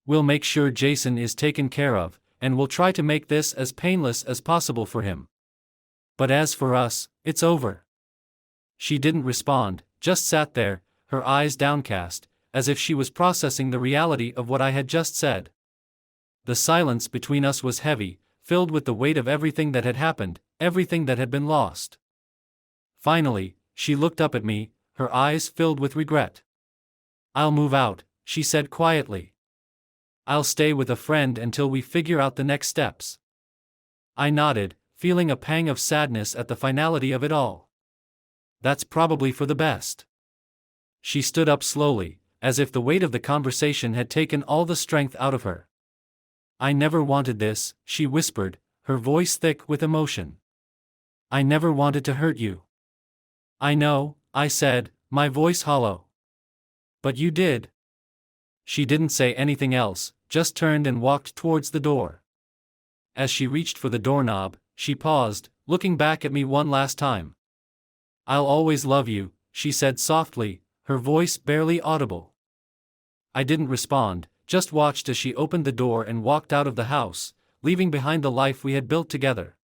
Speaker 1: We'll make sure Jason is taken care of, and we'll try to make this as painless as possible for him. But as for us, it's over. She didn't respond, just sat there, her eyes downcast, as if she was processing the reality of what I had just said. The silence between us was heavy, filled with the weight of everything that had happened, everything that had been lost. Finally, she looked up at me, her eyes filled with regret. I'll move out, she said quietly. I'll stay with a friend until we figure out the next steps. I nodded, feeling a pang of sadness at the finality of it all. That's probably for the best. She stood up slowly, as if the weight of the conversation had taken all the strength out of her. I never wanted this, she whispered, her voice thick with emotion. I never wanted to hurt you. I know, I said, my voice hollow. But you did. She didn't say anything else, just turned and walked towards the door. As she reached for the doorknob, she paused, looking back at me one last time. I'll always love you, she said softly, her voice barely audible. I didn't respond, just watched as she opened the door and walked out of the house, leaving behind the life we had built together.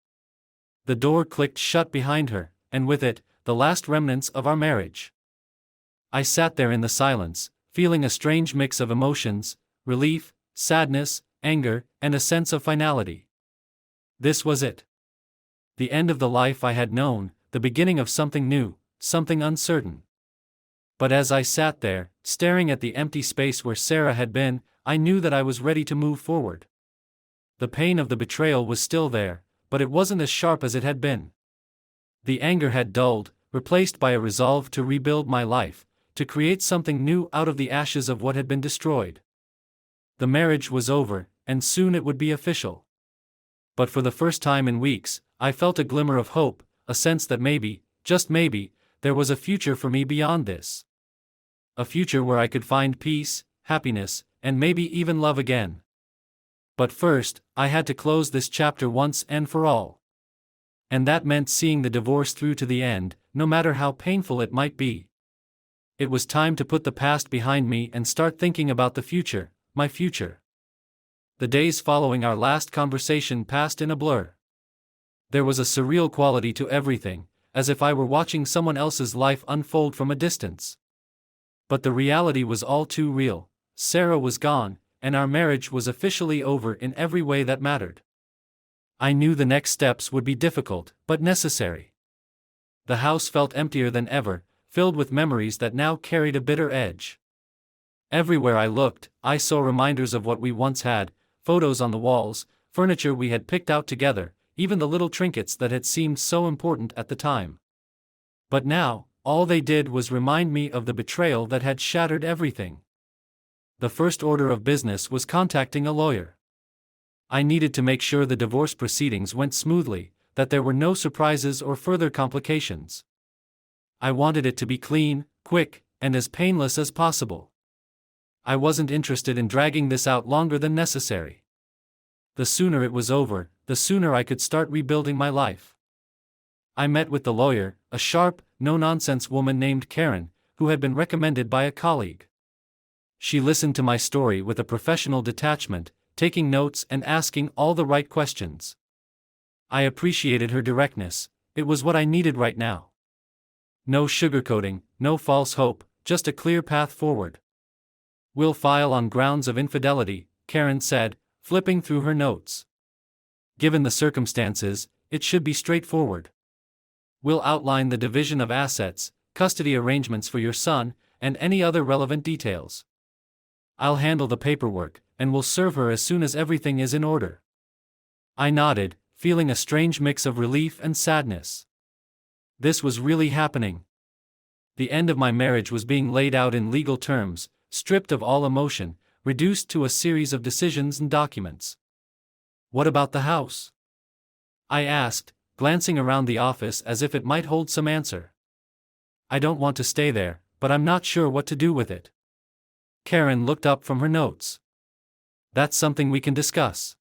Speaker 1: The door clicked shut behind her, and with it, the last remnants of our marriage. I sat there in the silence, feeling a strange mix of emotions, relief, sadness, anger, and a sense of finality. This was it. The end of the life I had known, the beginning of something new, something uncertain. But as I sat there, staring at the empty space where Sarah had been, I knew that I was ready to move forward. The pain of the betrayal was still there, but it wasn't as sharp as it had been. The anger had dulled, replaced by a resolve to rebuild my life, to create something new out of the ashes of what had been destroyed. The marriage was over, and soon it would be official. But for the first time in weeks, I felt a glimmer of hope, a sense that maybe, just maybe, there was a future for me beyond this. A future where I could find peace, happiness, and maybe even love again. But first, I had to close this chapter once and for all. And that meant seeing the divorce through to the end, no matter how painful it might be. It was time to put the past behind me and start thinking about the future, my future. The days following our last conversation passed in a blur. There was a surreal quality to everything, as if I were watching someone else's life unfold from a distance. But the reality was all too real. Sarah was gone, and our marriage was officially over in every way that mattered. I knew the next steps would be difficult, but necessary. The house felt emptier than ever, filled with memories that now carried a bitter edge. Everywhere I looked, I saw reminders of what we once had, photos on the walls, furniture we had picked out together, even the little trinkets that had seemed so important at the time. But now, all they did was remind me of the betrayal that had shattered everything. The first order of business was contacting a lawyer. I needed to make sure the divorce proceedings went smoothly, that there were no surprises or further complications. I wanted it to be clean, quick, and as painless as possible. I wasn't interested in dragging this out longer than necessary. The sooner it was over, the sooner I could start rebuilding my life. I met with the lawyer, a sharp, no-nonsense woman named Karen, who had been recommended by a colleague. She listened to my story with a professional detachment, taking notes and asking all the right questions. I appreciated her directness. It was what I needed right now. No sugarcoating, no false hope, just a clear path forward. We'll file on grounds of infidelity, Karen said, flipping through her notes. Given the circumstances, it should be straightforward. We'll outline the division of assets, custody arrangements for your son, and any other relevant details. I'll handle the paperwork, and we'll serve her as soon as everything is in order. I nodded, feeling a strange mix of relief and sadness. This was really happening. The end of my marriage was being laid out in legal terms, stripped of all emotion, reduced to a series of decisions and documents. What about the house? I asked, glancing around the office as if it might hold some answer. I don't want to stay there, but I'm not sure what to do with it. Karen looked up from her notes. That's something we can discuss.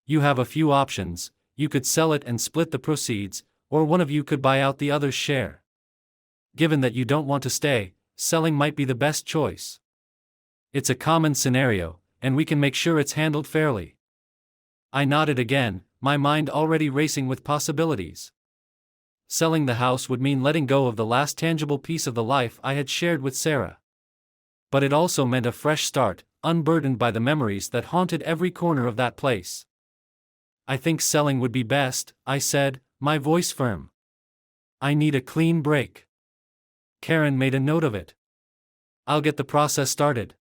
Speaker 1: You have a few options: you could sell it and split the proceeds, or one of you could buy out the other's share. Given that you don't want to stay, selling might be the best choice. It's a common scenario, and we can make sure it's handled fairly. I nodded again, my mind already racing with possibilities. Selling the house would mean letting go of the last tangible piece of the life I had shared with Sarah. But it also meant a fresh start, unburdened by the memories that haunted every corner of that place. I think selling would be best, I said, my voice firm. I need a clean break. Karen made a note of it. I'll get the process started.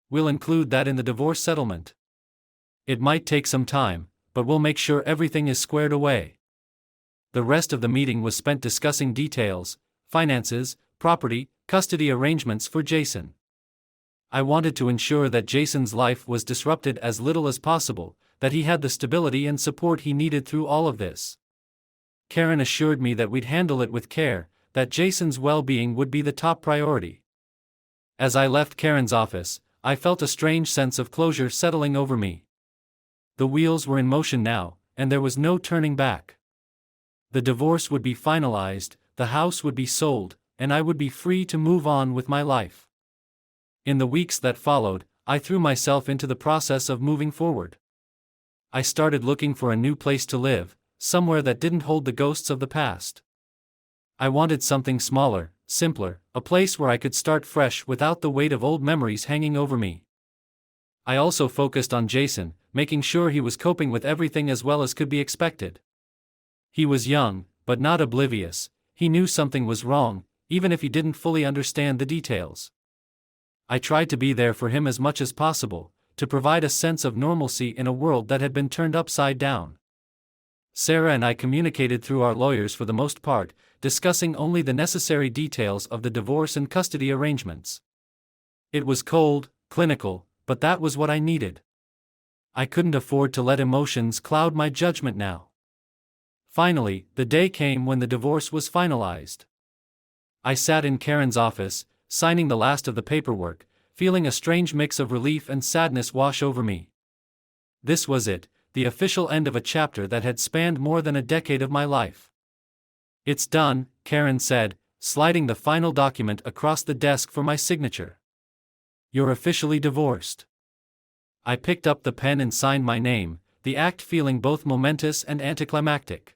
Speaker 1: We'll include that in the divorce settlement. It might take some time, but we'll make sure everything is squared away. The rest of the meeting was spent discussing details, finances, property, custody arrangements for Jason. I wanted to ensure that Jason's life was disrupted as little as possible, that he had the stability and support he needed through all of this. Karen assured me that we'd handle it with care, that Jason's well-being would be the top priority. As I left Karen's office, I felt a strange sense of closure settling over me. The wheels were in motion now, and there was no turning back. The divorce would be finalized, the house would be sold, and I would be free to move on with my life. In the weeks that followed, I threw myself into the process of moving forward. I started looking for a new place to live, somewhere that didn't hold the ghosts of the past. I wanted something smaller, simpler, a place where I could start fresh without the weight of old memories hanging over me. I also focused on Jason, making sure he was coping with everything as well as could be expected. He was young, but not oblivious. He knew something was wrong, even if he didn't fully understand the details. I tried to be there for him as much as possible, to provide a sense of normalcy in a world that had been turned upside down. Sarah and I communicated through our lawyers for the most part, discussing only the necessary details of the divorce and custody arrangements. It was cold, clinical, but that was what I needed. I couldn't afford to let emotions cloud my judgment now. Finally, the day came when the divorce was finalized. I sat in Karen's office, signing the last of the paperwork, feeling a strange mix of relief and sadness wash over me. This was it, the official end of a chapter that had spanned more than a decade of my life. It's done, Karen said, sliding the final document across the desk for my signature. You're officially divorced. I picked up the pen and signed my name, the act feeling both momentous and anticlimactic.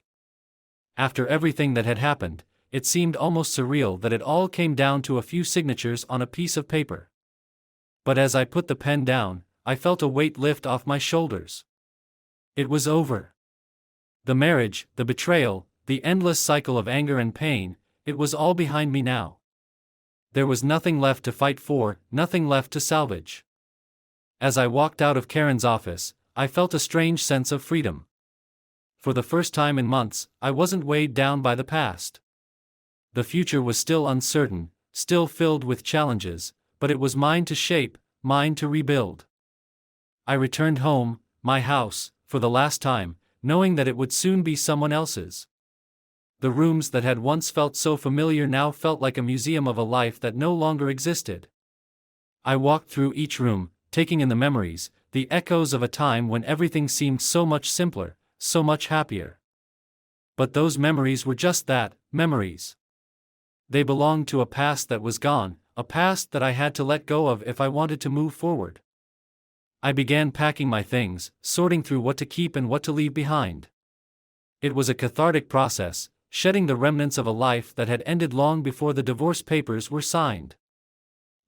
Speaker 1: After everything that had happened, it seemed almost surreal that it all came down to a few signatures on a piece of paper. But as I put the pen down, I felt a weight lift off my shoulders. It was over. The marriage, the betrayal, the endless cycle of anger and pain, it was all behind me now. There was nothing left to fight for, nothing left to salvage. As I walked out of Karen's office, I felt a strange sense of freedom. For the first time in months, I wasn't weighed down by the past. The future was still uncertain, still filled with challenges, but it was mine to shape, mine to rebuild. I returned home, my house, for the last time, knowing that it would soon be someone else's. The rooms that had once felt so familiar now felt like a museum of a life that no longer existed. I walked through each room, taking in the memories, the echoes of a time when everything seemed so much simpler, so much happier. But those memories were just that, memories. They belonged to a past that was gone, a past that I had to let go of if I wanted to move forward. I began packing my things, sorting through what to keep and what to leave behind. It was a cathartic process, shedding the remnants of a life that had ended long before the divorce papers were signed.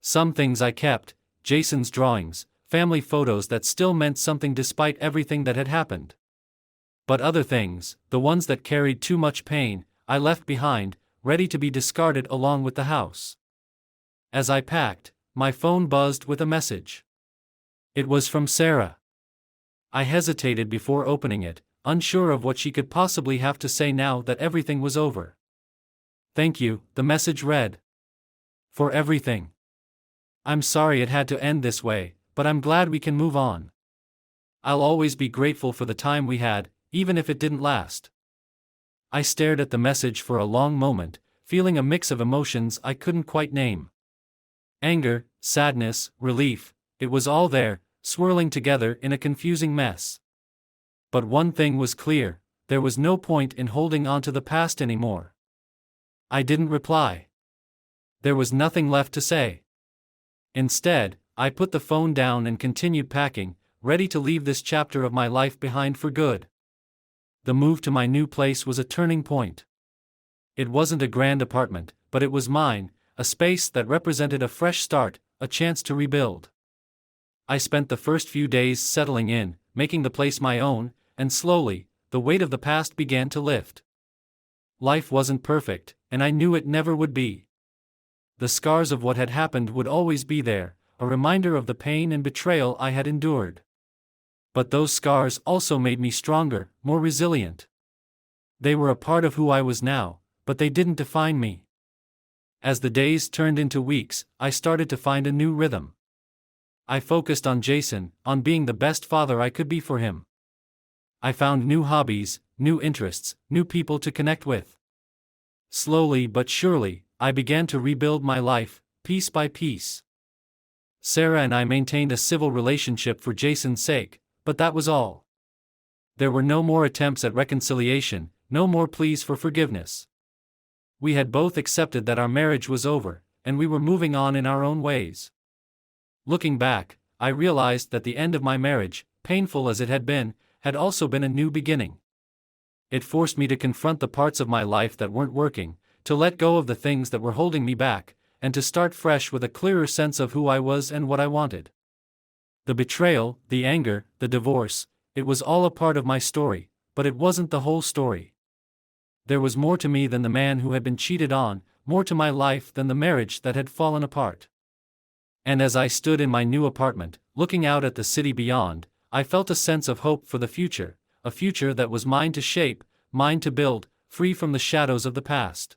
Speaker 1: Some things I kept, Jason's drawings, family photos that still meant something despite everything that had happened. But other things, the ones that carried too much pain, I left behind, ready to be discarded along with the house. As I packed, my phone buzzed with a message. It was from Sarah. I hesitated before opening it, unsure of what she could possibly have to say now that everything was over. Thank you, the message read. For everything. I'm sorry it had to end this way, but I'm glad we can move on. I'll always be grateful for the time we had, even if it didn't last. I stared at the message for a long moment, feeling a mix of emotions I couldn't quite name. Anger, sadness, relief, it was all there, swirling together in a confusing mess. But one thing was clear, there was no point in holding on to the past anymore. I didn't reply. There was nothing left to say. Instead, I put the phone down and continued packing, ready to leave this chapter of my life behind for good. The move to my new place was a turning point. It wasn't a grand apartment, but it was mine, a space that represented a fresh start, a chance to rebuild. I spent the first few days settling in, making the place my own, and slowly, the weight of the past began to lift. Life wasn't perfect, and I knew it never would be. The scars of what had happened would always be there, a reminder of the pain and betrayal I had endured. But those scars also made me stronger, more resilient. They were a part of who I was now, but they didn't define me. As the days turned into weeks, I started to find a new rhythm. I focused on Jason, on being the best father I could be for him. I found new hobbies, new interests, new people to connect with. Slowly but surely, I began to rebuild my life, piece by piece. Sarah and I maintained a civil relationship for Jason's sake, but that was all. There were no more attempts at reconciliation, no more pleas for forgiveness. We had both accepted that our marriage was over, and we were moving on in our own ways. Looking back, I realized that the end of my marriage, painful as it had been, had also been a new beginning. It forced me to confront the parts of my life that weren't working, to let go of the things that were holding me back, and to start fresh with a clearer sense of who I was and what I wanted. The betrayal, the anger, the divorce, it was all a part of my story, but it wasn't the whole story. There was more to me than the man who had been cheated on, more to my life than the marriage that had fallen apart. And as I stood in my new apartment, looking out at the city beyond, I felt a sense of hope for the future, a future that was mine to shape, mine to build, free from the shadows of the past.